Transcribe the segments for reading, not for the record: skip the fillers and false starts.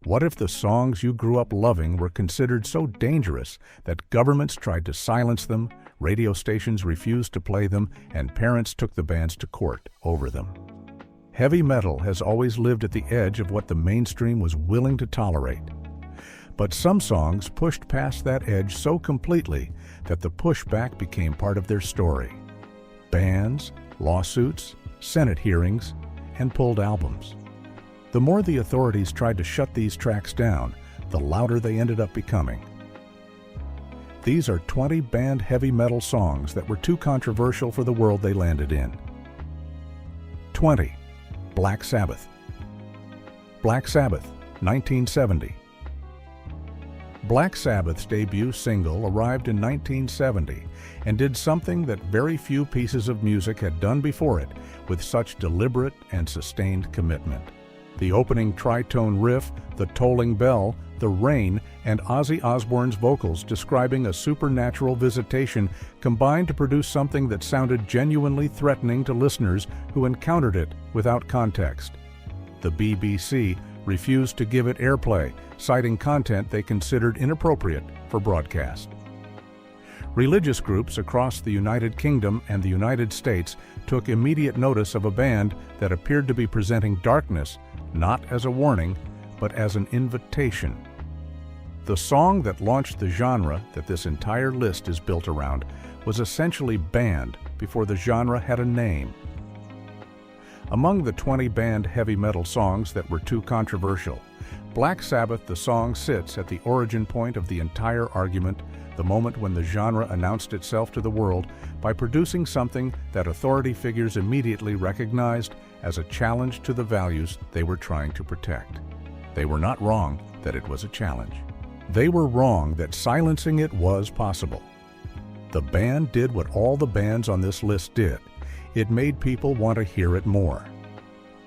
What if the songs you grew up loving were considered so dangerous that governments tried to silence them, radio stations refused to play them, and parents took the bands to court over them? Heavy metal has always lived at the edge of what the mainstream was willing to tolerate. But some songs pushed past that edge so completely that the pushback became part of their story. Bans, lawsuits, Senate hearings, and pulled albums. The more the authorities tried to shut these tracks down, the louder they ended up becoming. These are 20 banned heavy metal songs that were too controversial for the world they landed in. 20. Black Sabbath. Black Sabbath, 1970. Black Sabbath's debut single arrived in 1970 and did something that very few pieces of music had done before it with such deliberate and sustained commitment. The opening tritone riff, the tolling bell, the rain, and Ozzy Osbourne's vocals describing a supernatural visitation combined to produce something that sounded genuinely threatening to listeners who encountered it without context. The BBC refused to give it airplay, citing content they considered inappropriate for broadcast. Religious groups across the United Kingdom and the United States took immediate notice of a band that appeared to be presenting darkness not as a warning, but as an invitation. The song that launched the genre that this entire list is built around was essentially banned before the genre had a name. Among the 20 banned heavy metal songs that were too controversial, Black Sabbath the song sits at the origin point of the entire argument, the moment when the genre announced itself to the world by producing something that authority figures immediately recognized as a challenge to the values they were trying to protect. They were not wrong that it was a challenge. They were wrong that silencing it was possible. The band did what all the bands on this list did. It made people want to hear it more.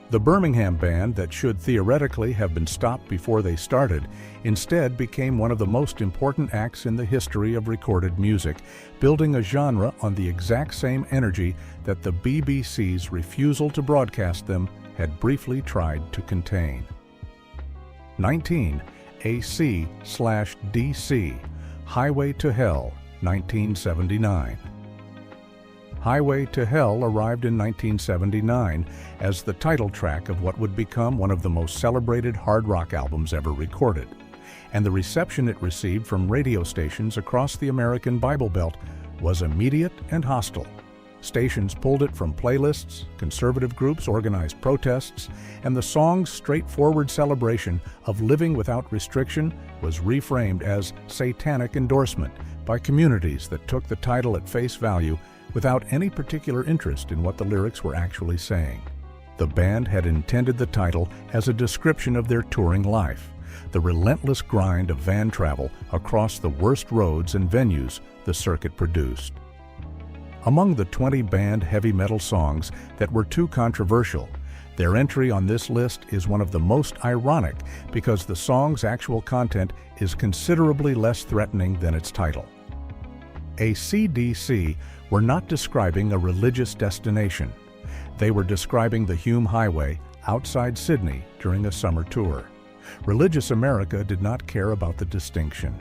The Birmingham band that should theoretically have been stopped before they started instead became one of the most important acts in the history of recorded music, building a genre on the exact same energy that the BBC's refusal to broadcast them had briefly tried to contain. 19. AC/DC, Highway to Hell, 1979. Highway to Hell arrived in 1979 as the title track of what would become one of the most celebrated hard rock albums ever recorded, and the reception it received from radio stations across the American Bible Belt was immediate and hostile. Stations pulled it from playlists, conservative groups organized protests, and the song's straightforward celebration of living without restriction was reframed as satanic endorsement by communities that took the title at face value without any particular interest in what the lyrics were actually saying. The band had intended the title as a description of their touring life, the relentless grind of van travel across the worst roads and venues the circuit produced. Among the 20 banned heavy metal songs that were too controversial, their entry on this list is one of the most ironic because the song's actual content is considerably less threatening than its title. AC/DC were not describing a religious destination. They were describing the Hume Highway outside Sydney during a summer tour. Religious America did not care about the distinction.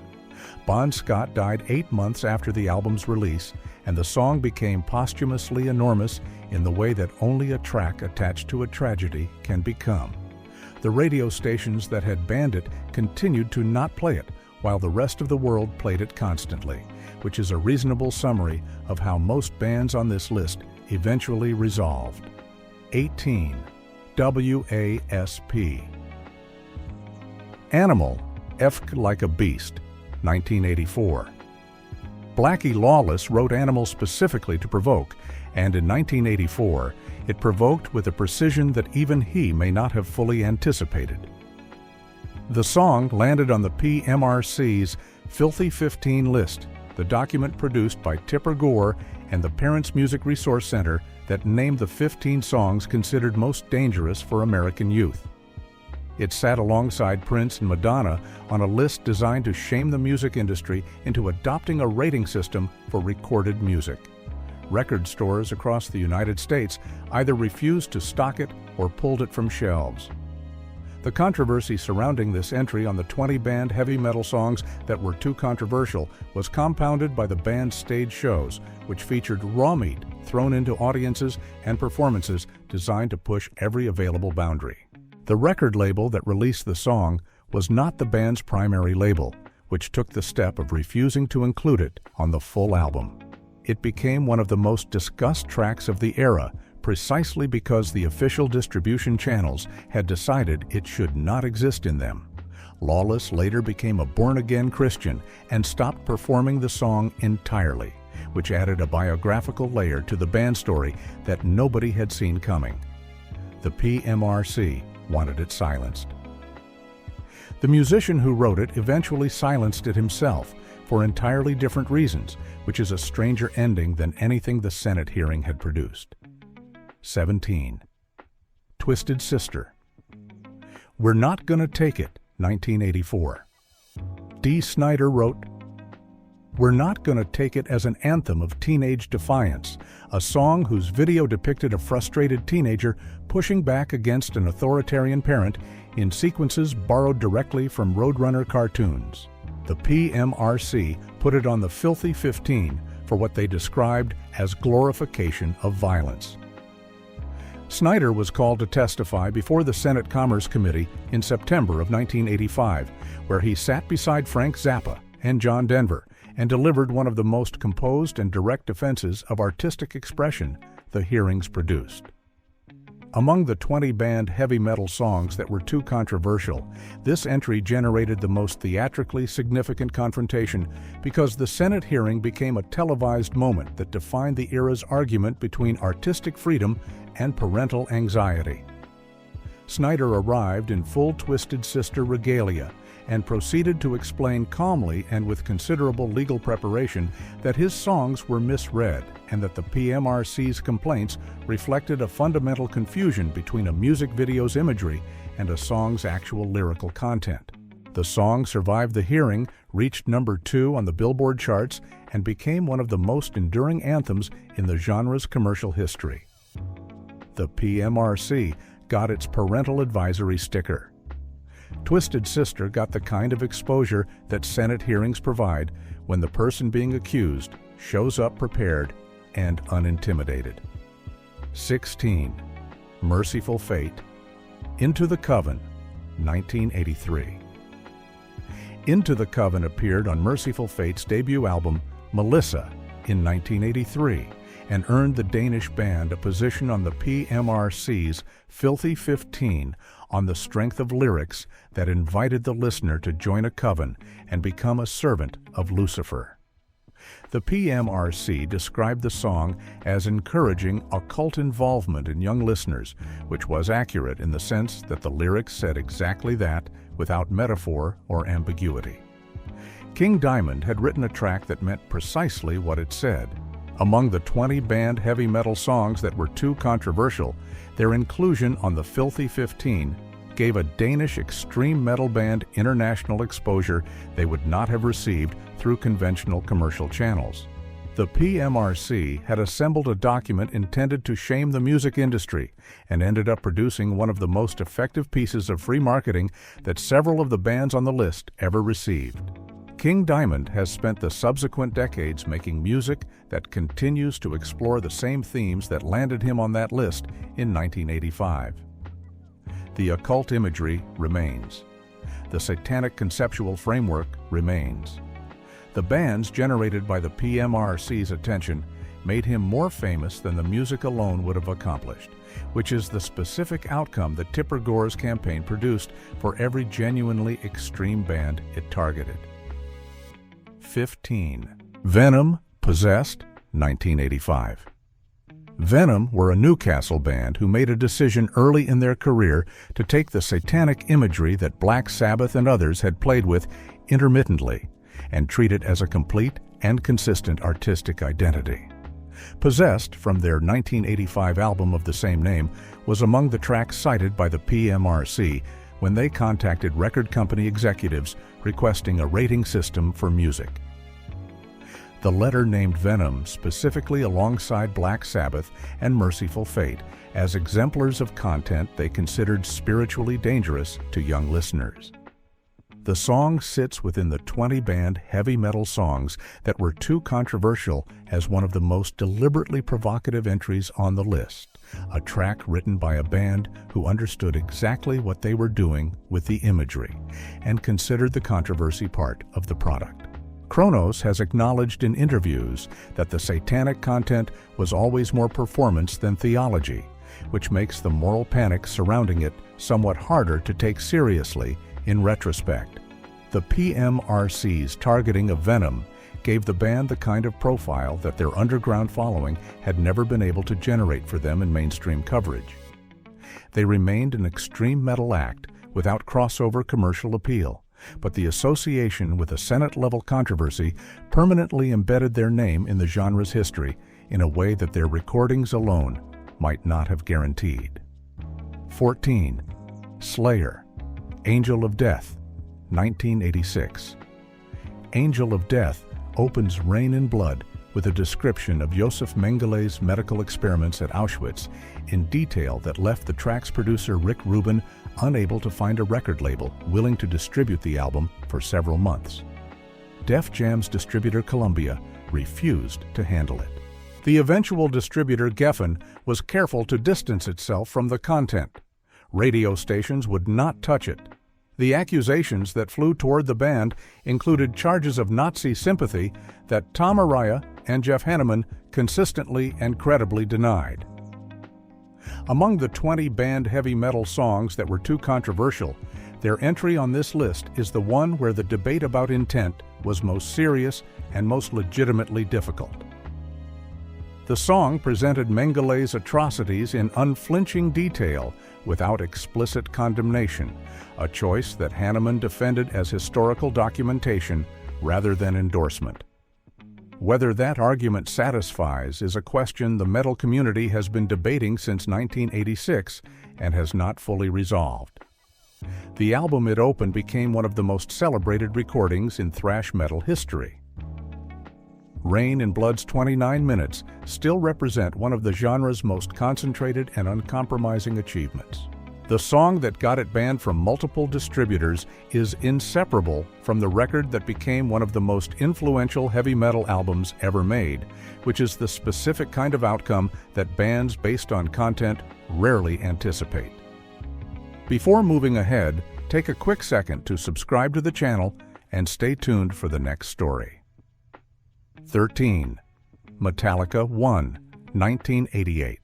Bon Scott died 8 months after the album's release, and the song became posthumously enormous in the way that only a track attached to a tragedy can become. The radio stations that had banned it continued to not play it, while the rest of the world played it constantly, which is a reasonable summary of how most bands on this list eventually resolved. 18. WASP. Animal, Efk Like a Beast, 1984. Blackie Lawless wrote Animal specifically to provoke, and in 1984, it provoked with a precision that even he may not have fully anticipated. The song landed on the PMRC's Filthy 15 list, the document produced by Tipper Gore and the Parents Music Resource Center that named the 15 songs considered most dangerous for American youth. It sat alongside Prince and Madonna on a list designed to shame the music industry into adopting a rating system for recorded music. Record stores across the United States either refused to stock it or pulled it from shelves. The controversy surrounding this entry on the 20 banned heavy metal songs that were too controversial was compounded by the band's stage shows, which featured raw meat thrown into audiences and performances designed to push every available boundary. The record label that released the song was not the band's primary label, which took the step of refusing to include it on the full album. It became one of the most discussed tracks of the era, precisely because the official distribution channels had decided it should not exist in them. Lawless later became a born-again Christian and stopped performing the song entirely, which added a biographical layer to the band story that nobody had seen coming. The PMRC wanted it silenced. The musician who wrote it eventually silenced it himself for entirely different reasons, which is a stranger ending than anything the Senate hearing had produced. 17. Twisted Sister. We're Not Gonna Take It, 1984. Dee Snider wrote, "We're Not Gonna Take It" as an anthem of teenage defiance, a song whose video depicted a frustrated teenager pushing back against an authoritarian parent in sequences borrowed directly from Roadrunner cartoons. The PMRC put it on the Filthy 15 for what they described as glorification of violence. Snider was called to testify before the Senate Commerce Committee in September of 1985, where he sat beside Frank Zappa and John Denver and delivered one of the most composed and direct defenses of artistic expression the hearings produced. Among the 20 banned heavy metal songs that were too controversial, this entry generated the most theatrically significant confrontation because the Senate hearing became a televised moment that defined the era's argument between artistic freedom and parental anxiety. Snider arrived in full Twisted Sister regalia and proceeded to explain calmly and with considerable legal preparation that his songs were misread and that the PMRC's complaints reflected a fundamental confusion between a music video's imagery and a song's actual lyrical content. The song survived the hearing, reached number 2 on the Billboard charts, and became one of the most enduring anthems in the genre's commercial history. The PMRC got its parental advisory sticker. Twisted Sister got the kind of exposure that Senate hearings provide when the person being accused shows up prepared and unintimidated. 16. Merciful Fate. Into the Coven, 1983. Into the Coven appeared on Merciful Fate's debut album, Melissa, in 1983, and earned the Danish band a position on the PMRC's Filthy 15 on the strength of lyrics that invited the listener to join a coven and become a servant of Lucifer. The PMRC described the song as encouraging occult involvement in young listeners, which was accurate in the sense that the lyrics said exactly that without metaphor or ambiguity. King Diamond had written a track that meant precisely what it said. Among the 20 banned heavy metal songs that were too controversial, their inclusion on the Filthy 15 gave a Danish extreme metal band international exposure they would not have received through conventional commercial channels. The PMRC had assembled a document intended to shame the music industry and ended up producing one of the most effective pieces of free marketing that several of the bands on the list ever received. King Diamond has spent the subsequent decades making music that continues to explore the same themes that landed him on that list in 1985. The occult imagery remains. The satanic conceptual framework remains. The bands generated by the PMRC's attention made him more famous than the music alone would have accomplished, which is the specific outcome that Tipper Gore's campaign produced for every genuinely extreme band it targeted. 15. Venom, Possessed, 1985. Venom were a Newcastle band who made a decision early in their career to take the satanic imagery that Black Sabbath and others had played with intermittently and treat it as a complete and consistent artistic identity. Possessed, from their 1985 album of the same name, was among the tracks cited by the PMRC when they contacted record company executives requesting a rating system for music. The letter named Venom specifically alongside Black Sabbath and Merciful Fate as exemplars of content they considered spiritually dangerous to young listeners. The song sits within the 20 banned heavy metal songs that were too controversial as one of the most deliberately provocative entries on the list, a track written by a band who understood exactly what they were doing with the imagery and considered the controversy part of the product. Kronos has acknowledged in interviews that the satanic content was always more performance than theology, which makes the moral panic surrounding it somewhat harder to take seriously in retrospect. The PMRC's targeting of Venom gave the band the kind of profile that their underground following had never been able to generate for them in mainstream coverage. They remained an extreme metal act without crossover commercial appeal, but the association with a Senate-level controversy permanently embedded their name in the genre's history in a way that their recordings alone might not have guaranteed. 14. Slayer, Angel of Death, 1986. Angel of Death opens Rain in Blood with a description of Josef Mengelé's medical experiments at Auschwitz in detail that left the track's producer Rick Rubin unable to find a record label willing to distribute the album for several months. Def Jam's distributor Columbia refused to handle it. The eventual distributor Geffen was careful to distance itself from the content. Radio stations would not touch it. The accusations that flew toward the band included charges of Nazi sympathy that Tom Araya and Jeff Hanneman consistently and credibly denied. Among the 20 banned heavy metal songs that were too controversial, their entry on this list is the one where the debate about intent was most serious and most legitimately difficult. The song presented Mengelé's atrocities in unflinching detail without explicit condemnation, a choice that Hanneman defended as historical documentation rather than endorsement. Whether that argument satisfies is a question the metal community has been debating since 1986 and has not fully resolved. The album it opened became one of the most celebrated recordings in thrash metal history. Rain in Blood's 29 minutes still represent one of the genre's most concentrated and uncompromising achievements. The song that got it banned from multiple distributors is inseparable from the record that became one of the most influential heavy metal albums ever made, which is the specific kind of outcome that bans based on content rarely anticipate. Before moving ahead, take a quick second to subscribe to the channel and stay tuned for the next story. 13. Metallica 1, 1988.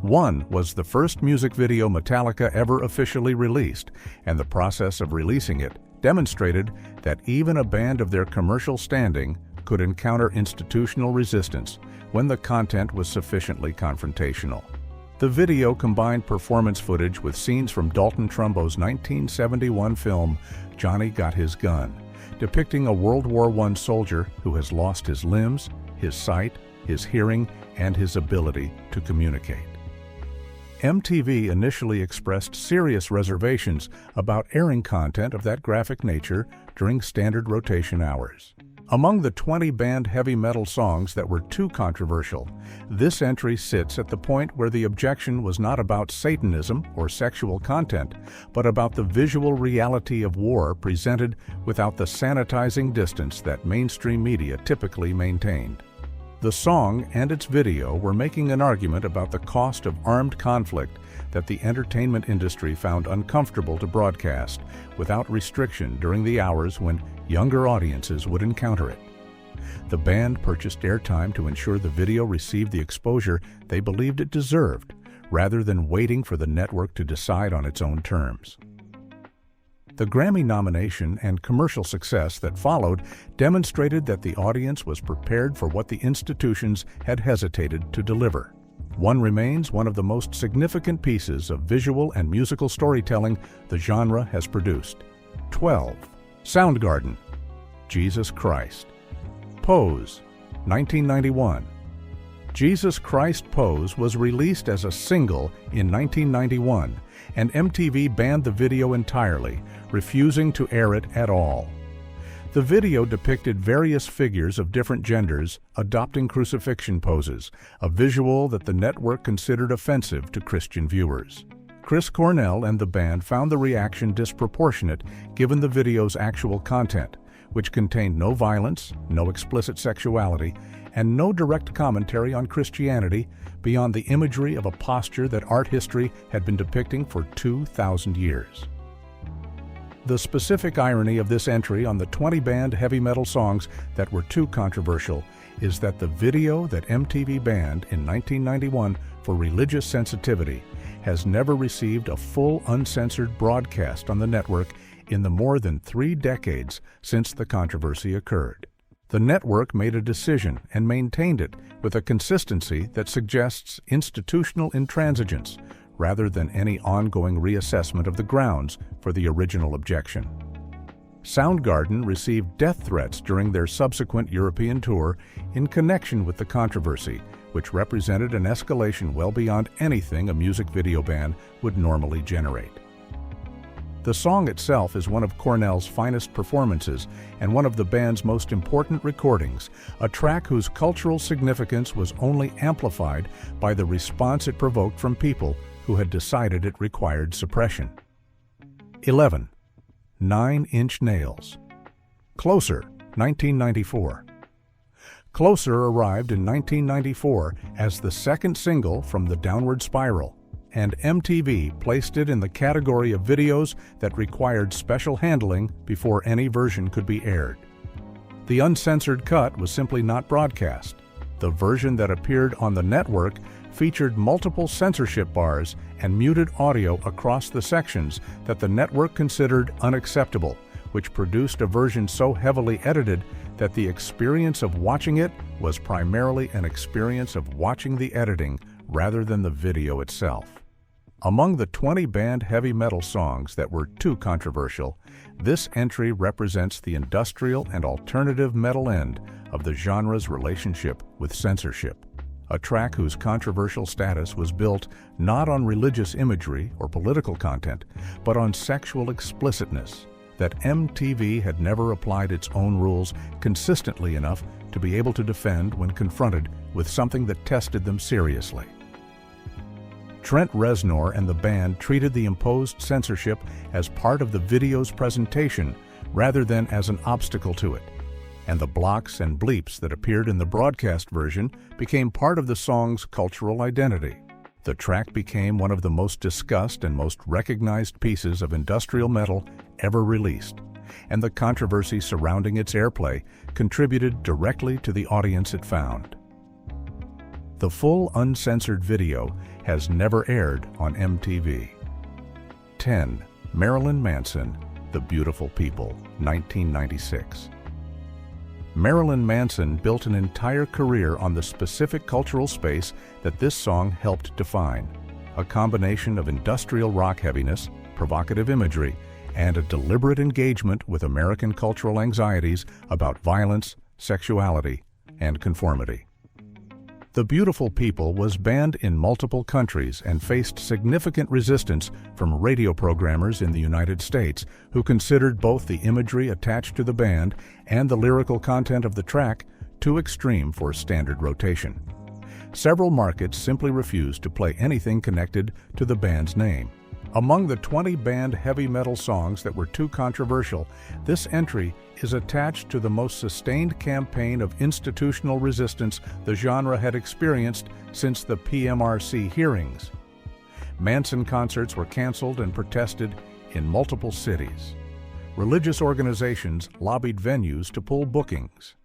1 was the first music video Metallica ever officially released, and the process of releasing it demonstrated that even a band of their commercial standing could encounter institutional resistance when the content was sufficiently confrontational. The video combined performance footage with scenes from Dalton Trumbo's 1971 film Johnny Got His Gun, depicting a World War I soldier who has lost his limbs, his sight, his hearing, and his ability to communicate. MTV initially expressed serious reservations about airing content of that graphic nature during standard rotation hours. Among the 20 banned heavy metal songs that were too controversial, this entry sits at the point where the objection was not about Satanism or sexual content, but about the visual reality of war presented without the sanitizing distance that mainstream media typically maintained. The song and its video were making an argument about the cost of armed conflict that the entertainment industry found uncomfortable to broadcast without restriction during the hours when younger audiences would encounter it. The band purchased airtime to ensure the video received the exposure they believed it deserved, rather than waiting for the network to decide on its own terms. The Grammy nomination and commercial success that followed demonstrated that the audience was prepared for what the institutions had hesitated to deliver. One remains one of the most significant pieces of visual and musical storytelling the genre has produced. 12. Soundgarden, Jesus Christ. Pose, 1991. Jesus Christ Pose was released as a single in 1991, and MTV banned the video entirely, refusing to air it at all. The video depicted various figures of different genders adopting crucifixion poses, a visual that the network considered offensive to Christian viewers. Chris Cornell and the band found the reaction disproportionate given the video's actual content, which contained no violence, no explicit sexuality, and no direct commentary on Christianity beyond the imagery of a posture that art history had been depicting for 2,000 years. The specific irony of this entry on the 20 banned heavy metal songs that were too controversial is that the video that MTV banned in 1991 for religious sensitivity has never received a full uncensored broadcast on the network in the more than 3 decades since the controversy occurred. The network made a decision and maintained it with a consistency that suggests institutional intransigence rather than any ongoing reassessment of the grounds for the original objection. Soundgarden received death threats during their subsequent European tour in connection with the controversy, which represented an escalation well beyond anything a music video ban would normally generate. The song itself is one of Cornell's finest performances and one of the band's most important recordings, a track whose cultural significance was only amplified by the response it provoked from people who had decided it required suppression. 11. 9 Inch Nails. Closer, 1994. Closer arrived in 1994 as the second single from the Downward Spiral, and MTV placed it in the category of videos that required special handling before any version could be aired. The uncensored cut was simply not broadcast. The version that appeared on the network featured multiple censorship bars and muted audio across the sections that the network considered unacceptable, which produced a version so heavily edited that the experience of watching it was primarily an experience of watching the editing rather than the video itself. Among the 20 banned heavy metal songs that were too controversial, this entry represents the industrial and alternative metal end of the genre's relationship with censorship. A track whose controversial status was built not on religious imagery or political content, but on sexual explicitness, that MTV had never applied its own rules consistently enough to be able to defend when confronted with something that tested them seriously. Trent Reznor and the band treated the imposed censorship as part of the video's presentation rather than as an obstacle to it, and the blocks and bleeps that appeared in the broadcast version became part of the song's cultural identity. The track became one of the most discussed and most recognized pieces of industrial metal ever released, and the controversy surrounding its airplay contributed directly to the audience it found. The full uncensored video has never aired on MTV. 10. Marilyn Manson, The Beautiful People, 1996. Marilyn Manson built an entire career on the specific cultural space that this song helped define, a combination of industrial rock heaviness, provocative imagery, and a deliberate engagement with American cultural anxieties about violence, sexuality, and conformity. The Beautiful People was banned in multiple countries and faced significant resistance from radio programmers in the United States who considered both the imagery attached to the band and the lyrical content of the track too extreme for standard rotation. Several markets simply refused to play anything connected to the band's name. Among the 20 banned heavy metal songs that were too controversial, this entry is attached to the most sustained campaign of institutional resistance the genre had experienced since the PMRC hearings. Manson concerts were canceled and protested in multiple cities. Religious organizations lobbied venues to pull bookings.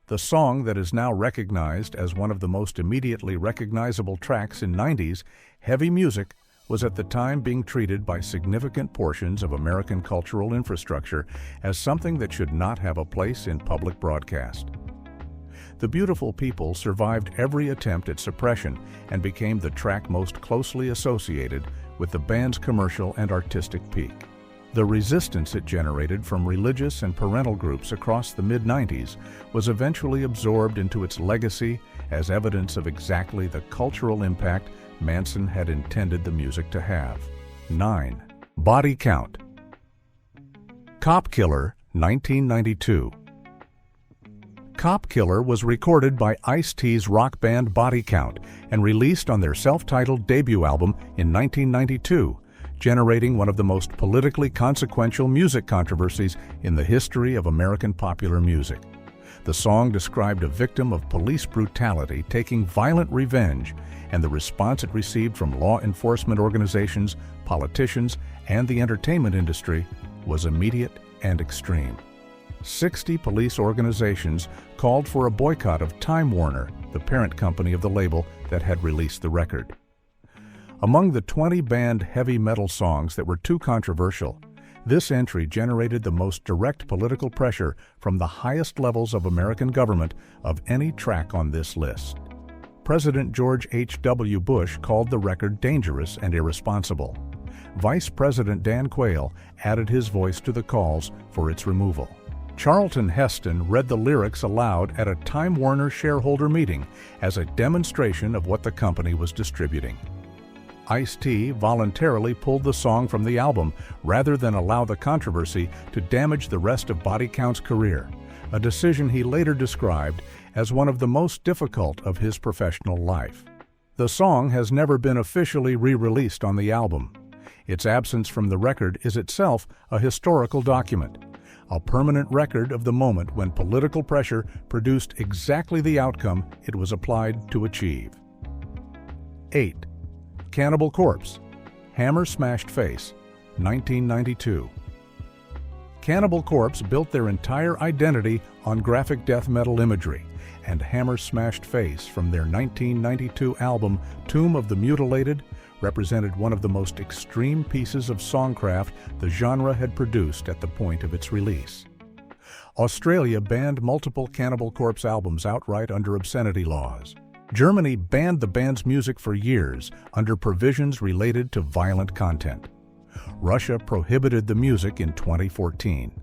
The song that is now recognized as one of the most immediately recognizable tracks in 90s heavy music was at the time being treated by significant portions of American cultural infrastructure as something that should not have a place in public broadcast. The Beautiful People survived every attempt at suppression and became the track most closely associated with the band's commercial and artistic peak. The resistance it generated from religious and parental groups across the mid-90s was eventually absorbed into its legacy as evidence of exactly the cultural impact Manson had intended the music to have. 9. Body Count. Cop Killer, 1992. Cop Killer was recorded by Ice-T's rock band Body Count and released on their self-titled debut album in 1992, generating one of the most politically consequential music controversies in the history of American popular music. The song described a victim of police brutality taking violent revenge, and the response it received from law enforcement organizations, politicians, and the entertainment industry was immediate and extreme. 60 police organizations called for a boycott of Time Warner, the parent company of the label that had released the record. Among the 20 banned heavy metal songs that were too controversial, this entry generated the most direct political pressure from the highest levels of American government of any track on this list. President George H.W. Bush called the record dangerous and irresponsible. Vice President Dan Quayle added his voice to the calls for its removal. Charlton Heston read the lyrics aloud at a Time Warner shareholder meeting as a demonstration of what the company was distributing. Ice-T voluntarily pulled the song from the album rather than allow the controversy to damage the rest of Body Count's career, a decision he later described as one of the most difficult of his professional life. The song has never been officially re-released on the album. Its absence from the record is itself a historical document, a permanent record of the moment when political pressure produced exactly the outcome it was applied to achieve. 8. Cannibal Corpse, Hammer Smashed Face, 1992. Cannibal Corpse built their entire identity on graphic death metal imagery, and Hammer Smashed Face from their 1992 album Tomb of the Mutilated represented one of the most extreme pieces of songcraft the genre had produced at the point of its release. Australia banned multiple Cannibal Corpse albums outright under obscenity laws. Germany banned the band's music for years under provisions related to violent content. Russia prohibited the music in 2014.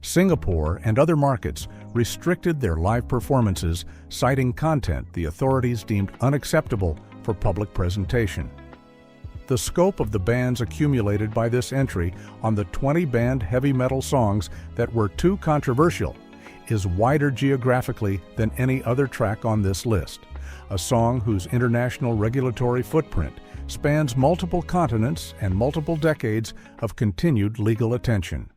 Singapore and other markets restricted their live performances, citing content the authorities deemed unacceptable for public presentation. The scope of the bans accumulated by this entry on the 20 banned heavy metal songs that were too controversial is wider geographically than any other track on this list, a song whose international regulatory footprint spans multiple continents and multiple decades of continued legal attention.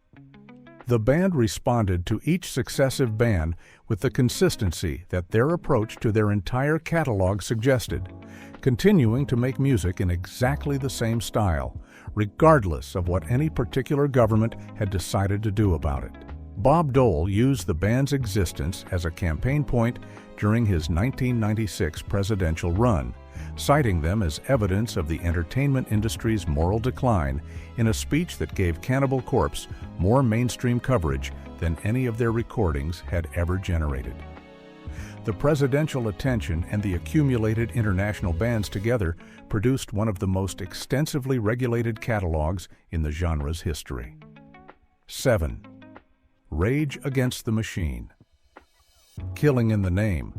The band responded to each successive ban with the consistency that their approach to their entire catalog suggested, continuing to make music in exactly the same style, regardless of what any particular government had decided to do about it. Bob Dole used the band's existence as a campaign point during his 1996 presidential run, citing them as evidence of the entertainment industry's moral decline in a speech that gave Cannibal Corpse more mainstream coverage than any of their recordings had ever generated. The presidential attention and the accumulated international bans together produced one of the most extensively regulated catalogs in the genre's history. 7. Rage Against the Machine, Killing in the Name,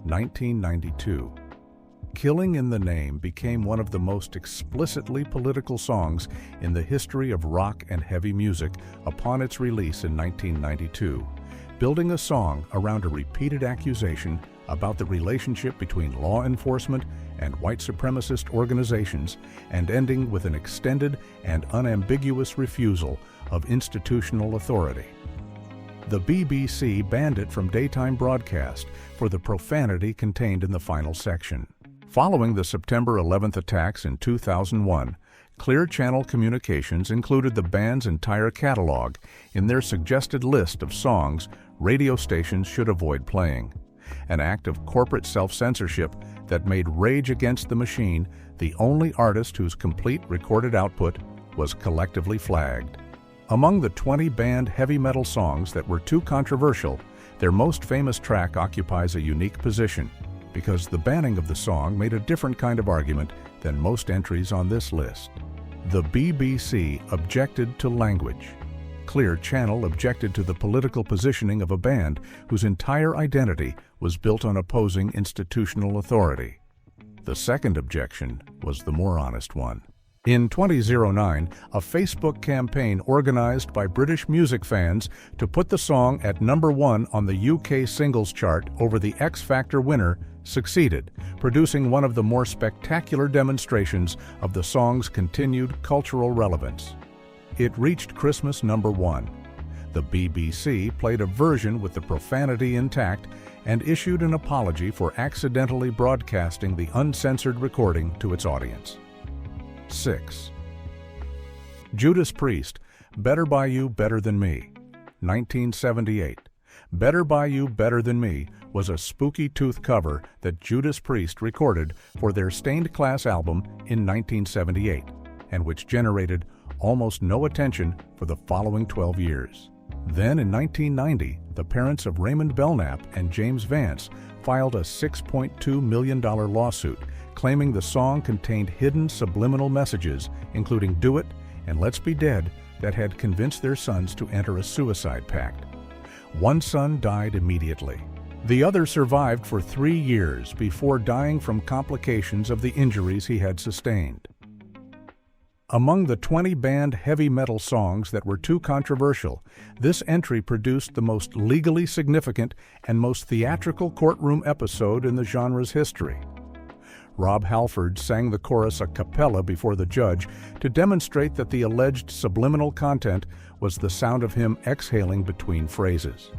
1992. Killing in the Name became one of the most explicitly political songs in the history of rock and heavy music upon its release in 1992, building a song around a repeated accusation about the relationship between law enforcement and white supremacist organizations, and ending with an extended and unambiguous refusal of institutional authority. The BBC banned it from daytime broadcast for the profanity contained in the final section. Following the September 11th attacks in 2001, Clear Channel Communications included the band's entire catalog in their suggested list of songs radio stations should avoid playing, an act of corporate self-censorship that made Rage Against the Machine the only artist whose complete recorded output was collectively flagged. Among the 20 banned heavy metal songs that were too controversial, their most famous track occupies a unique position, because the banning of the song made a different kind of argument than most entries on this list. The BBC objected to language. Clear Channel objected to the political positioning of a band whose entire identity was built on opposing institutional authority. The second objection was the more honest one. In 2009, a Facebook campaign organized by British music fans to put the song at #1 on the UK singles chart over the X Factor winner succeeded, producing one of the more spectacular demonstrations of the song's continued cultural relevance. It reached Christmas #1. The BBC played a version with the profanity intact and issued an apology for accidentally broadcasting the uncensored recording to its audience. 6. Judas Priest, Better By You, Better Than Me, 1978. Better By You, Better Than Me was a spooky tooth cover that Judas Priest recorded for their Stained Class album in 1978, and which generated almost no attention for the following 12 years. Then in 1990, the parents of Raymond Belknap and James Vance filed a $6.2 million lawsuit claiming the song contained hidden subliminal messages, including "Do It" and "Let's Be Dead," that had convinced their sons to enter a suicide pact. One son died immediately. The other survived for 3 years before dying from complications of the injuries he had sustained. Among the 20 banned heavy metal songs that were too controversial, this entry produced the most legally significant and most theatrical courtroom episode in the genre's history. Rob Halford sang the chorus a cappella before the judge to demonstrate that the alleged subliminal content was the sound of him exhaling between phrases.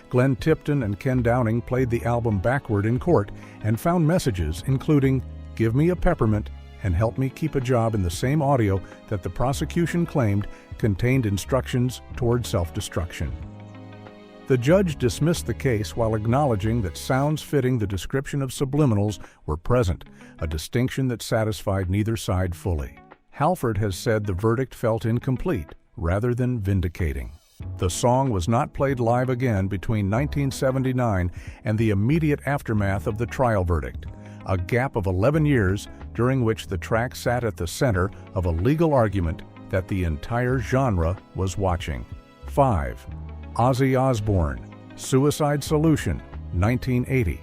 Glenn Tipton and Ken Downing played the album backward in court and found messages including "Give me a peppermint" and "Help me keep a job" in the same audio that the prosecution claimed contained instructions toward self-destruction. The judge dismissed the case while acknowledging that sounds fitting the description of subliminals were present, a distinction that satisfied neither side fully. Halford has said the verdict felt incomplete rather than vindicating. The song was not played live again between 1979 and the immediate aftermath of the trial verdict, a gap of 11 years during which the track sat at the center of a legal argument that the entire genre was watching. 5. Ozzy Osbourne, Suicide Solution, 1980.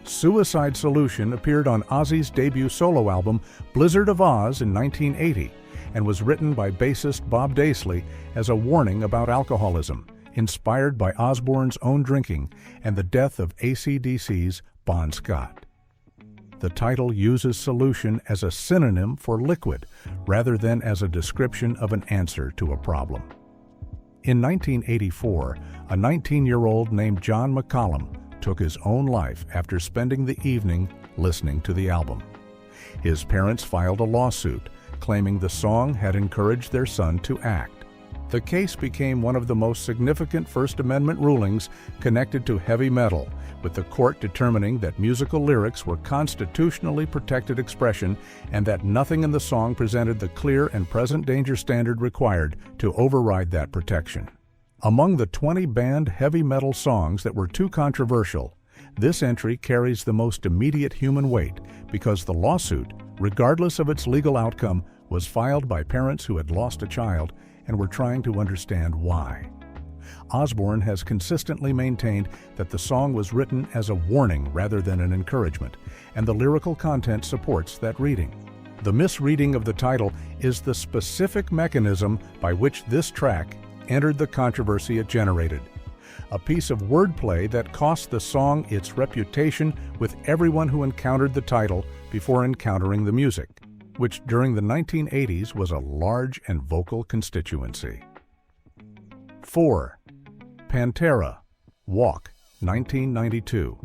Suicide Solution appeared on Ozzy's debut solo album Blizzard of Oz in 1980 and was written by bassist Bob Daisley as a warning about alcoholism, inspired by Osbourne's own drinking and the death of AC/DC's Bon Scott. The title uses solution as a synonym for liquid rather than as a description of an answer to a problem. In 1984, a 19-year-old named John McCollum took his own life after spending the evening listening to the album. His parents filed a lawsuit claiming the song had encouraged their son to act. The case became one of the most significant First Amendment rulings connected to heavy metal, with the court determining that musical lyrics were constitutionally protected expression and that nothing in the song presented the clear and present danger standard required to override that protection. Among the 20 banned heavy metal songs that were too controversial, this entry carries the most immediate human weight because the lawsuit, regardless of its legal outcome, was filed by parents who had lost a child and were trying to understand why. Osbourne has consistently maintained that the song was written as a warning rather than an encouragement, and the lyrical content supports that reading. The misreading of the title is the specific mechanism by which this track entered the controversy it generated, a piece of wordplay that cost the song its reputation with everyone who encountered the title before encountering the music, which during the 1980s was a large and vocal constituency. 4. Pantera, Walk, 1992.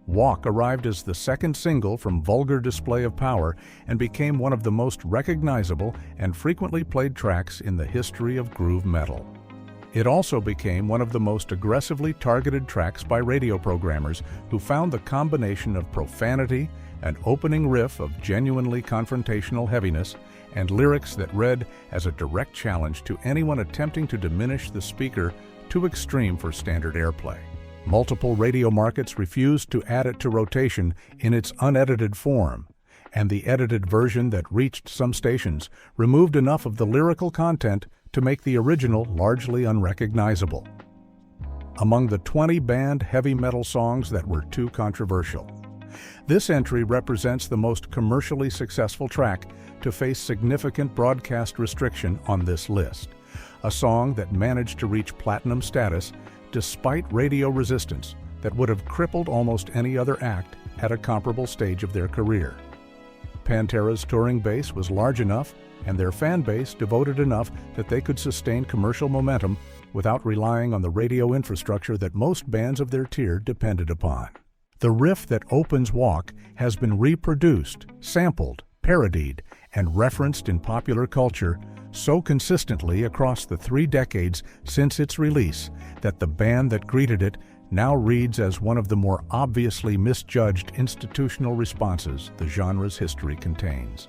Walk arrived as the second single from Vulgar Display of Power and became one of the most recognizable and frequently played tracks in the history of groove metal. It also became one of the most aggressively targeted tracks by radio programmers who found the combination of profanity, an opening riff of genuinely confrontational heaviness, and lyrics that read as a direct challenge to anyone attempting to diminish the speaker too extreme for standard airplay. Multiple radio markets refused to add it to rotation in its unedited form, and the edited version that reached some stations removed enough of the lyrical content to make the original largely unrecognizable. Among the 20 banned heavy metal songs that were too controversial, This entry represents the most commercially successful track to face significant broadcast restriction on this list, a song that managed to reach platinum status despite radio resistance that would have crippled almost any other act at a comparable stage of their career. Pantera's touring base was large enough and their fan base devoted enough that they could sustain commercial momentum without relying on the radio infrastructure that most bands of their tier depended upon. The riff that opens Walk has been reproduced, sampled, parodied, and referenced in popular culture so consistently across the 3 decades since its release that the band that greeted it now reads as one of the more obviously misjudged institutional responses the genre's history contains.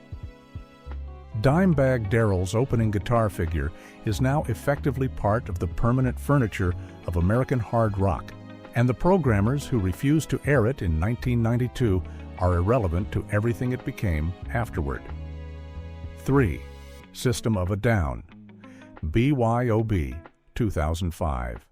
Dimebag Darrell's opening guitar figure is now effectively part of the permanent furniture of American hard rock, and the programmers who refused to air it in 1992 are irrelevant to everything it became afterward. 3. System of a Down, BYOB, 2005.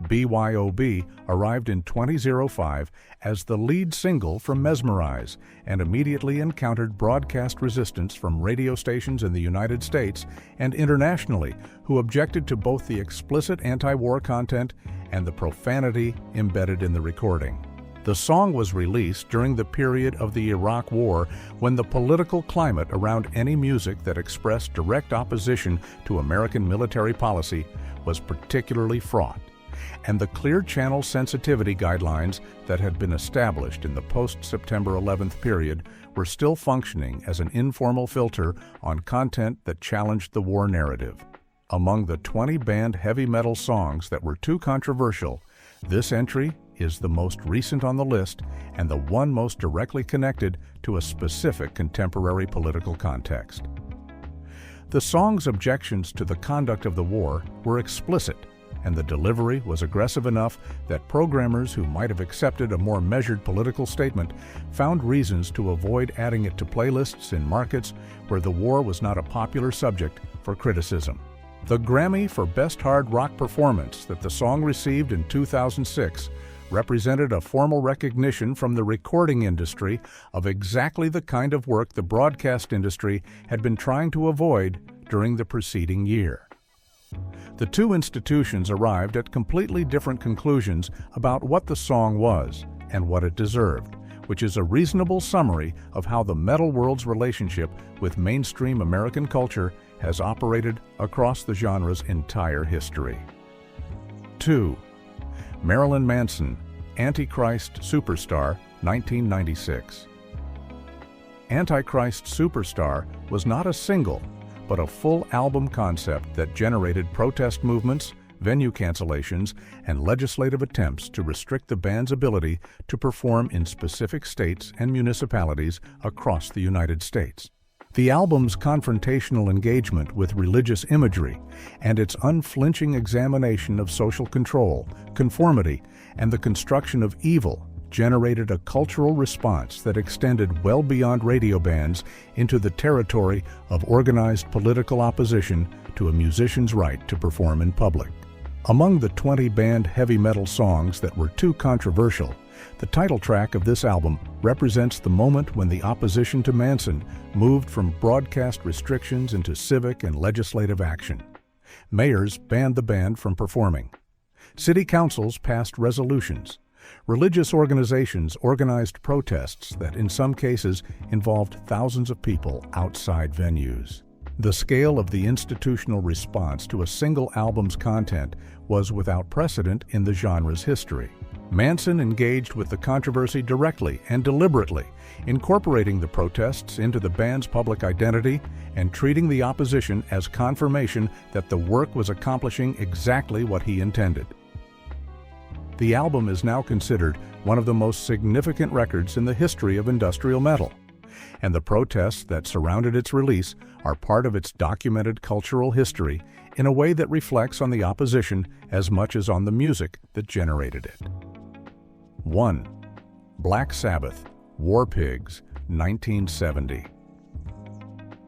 BYOB arrived in 2005 as the lead single from Mesmerize and immediately encountered broadcast resistance from radio stations in the United States and internationally who objected to both the explicit anti-war content and the profanity embedded in the recording. The song was released during the period of the Iraq War when the political climate around any music that expressed direct opposition to American military policy was particularly fraught, and the clear channel sensitivity guidelines that had been established in the post-September 11th period were still functioning as an informal filter on content that challenged the war narrative. Among the 20 banned heavy metal songs that were too controversial, this entry is the most recent on the list and the one most directly connected to a specific contemporary political context. The song's objections to the conduct of the war were explicit, and the delivery was aggressive enough that programmers who might have accepted a more measured political statement found reasons to avoid adding it to playlists in markets where the war was not a popular subject for criticism. The Grammy for Best Hard Rock Performance that the song received in 2006 represented a formal recognition from the recording industry of exactly the kind of work the broadcast industry had been trying to avoid during the preceding year. The two institutions arrived at completely different conclusions about what the song was and what it deserved, which is a reasonable summary of how the metal world's relationship with mainstream American culture has operated across the genre's entire history. 2. Marilyn Manson, Antichrist Superstar, 1996. Antichrist Superstar was not a single, but a full album concept that generated protest movements, venue cancellations, and legislative attempts to restrict the band's ability to perform in specific states and municipalities across the United States. The album's confrontational engagement with religious imagery and its unflinching examination of social control, conformity, and the construction of evil generated a cultural response that extended well beyond radio bans into the territory of organized political opposition to a musician's right to perform in public. Among the 20 banned heavy metal songs that were too controversial, the title track of this album represents the moment when the opposition to Manson moved from broadcast restrictions into civic and legislative action. Mayors banned the band from performing. City councils passed resolutions. Religious organizations organized protests that in some cases involved thousands of people outside venues. The scale of the institutional response to a single album's content was without precedent in the genre's history. Manson engaged with the controversy directly and deliberately, incorporating the protests into the band's public identity and treating the opposition as confirmation that the work was accomplishing exactly what he intended. The album is now considered one of the most significant records in the history of industrial metal, and the protests that surrounded its release are part of its documented cultural history in a way that reflects on the opposition as much as on the music that generated it. 1. Black Sabbath, War Pigs, 1970.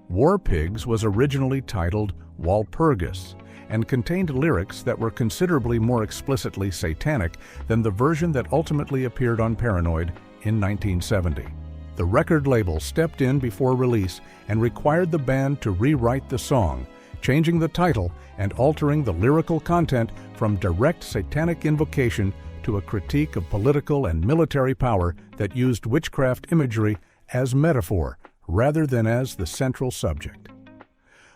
War Pigs was originally titled Walpurgis and contained lyrics that were considerably more explicitly satanic than the version that ultimately appeared on Paranoid in 1970. The record label stepped in before release and required the band to rewrite the song, changing the title and altering the lyrical content from direct satanic invocation to a critique of political and military power that used witchcraft imagery as metaphor rather than as the central subject.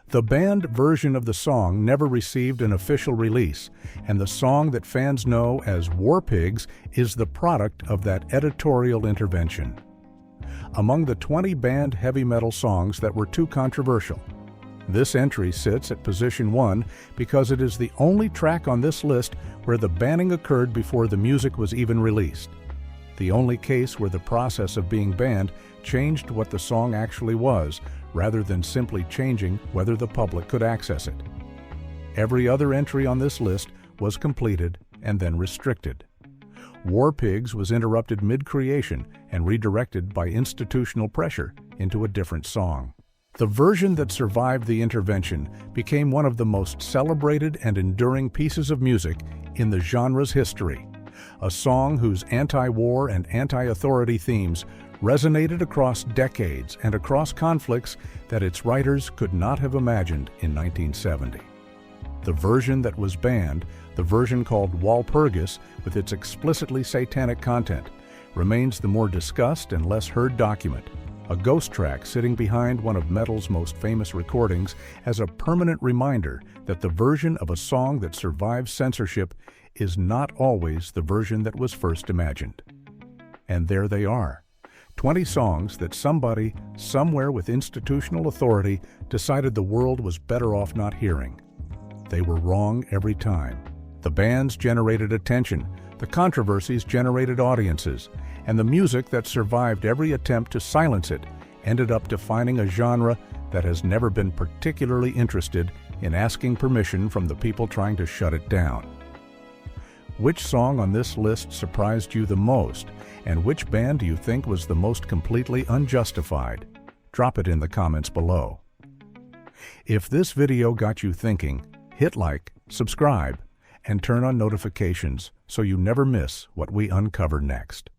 The band version of the song never received an official release, and the song that fans know as War Pigs is the product of that editorial intervention. Among the 20 banned heavy metal songs that were too controversial, this entry sits at position 1 because it is the only track on this list where the banning occurred before the music was even released. The only case where the process of being banned changed what the song actually was, rather than simply changing whether the public could access it. Every other entry on this list was completed and then restricted. War Pigs was interrupted mid-creation and redirected by institutional pressure into a different song. The version that survived the intervention became one of the most celebrated and enduring pieces of music in the genre's history, a song whose anti-war and anti-authority themes resonated across decades and across conflicts that its writers could not have imagined in 1970. The version that was banned, the version called Walpurgis with its explicitly satanic content, remains the more discussed and less heard document, a ghost track sitting behind one of metal's most famous recordings as a permanent reminder that the version of a song that survives censorship is not always the version that was first imagined. And there they are. 20 songs that somebody, somewhere with institutional authority, decided the world was better off not hearing. They were wrong every time. The bands generated attention, the controversies generated audiences, and the music that survived every attempt to silence it ended up defining a genre that has never been particularly interested in asking permission from the people trying to shut it down. Which song on this list surprised you the most, and which band do you think was the most completely unjustified? Drop it in the comments below. If this video got you thinking, hit like, subscribe, and turn on notifications so you never miss what we uncover next.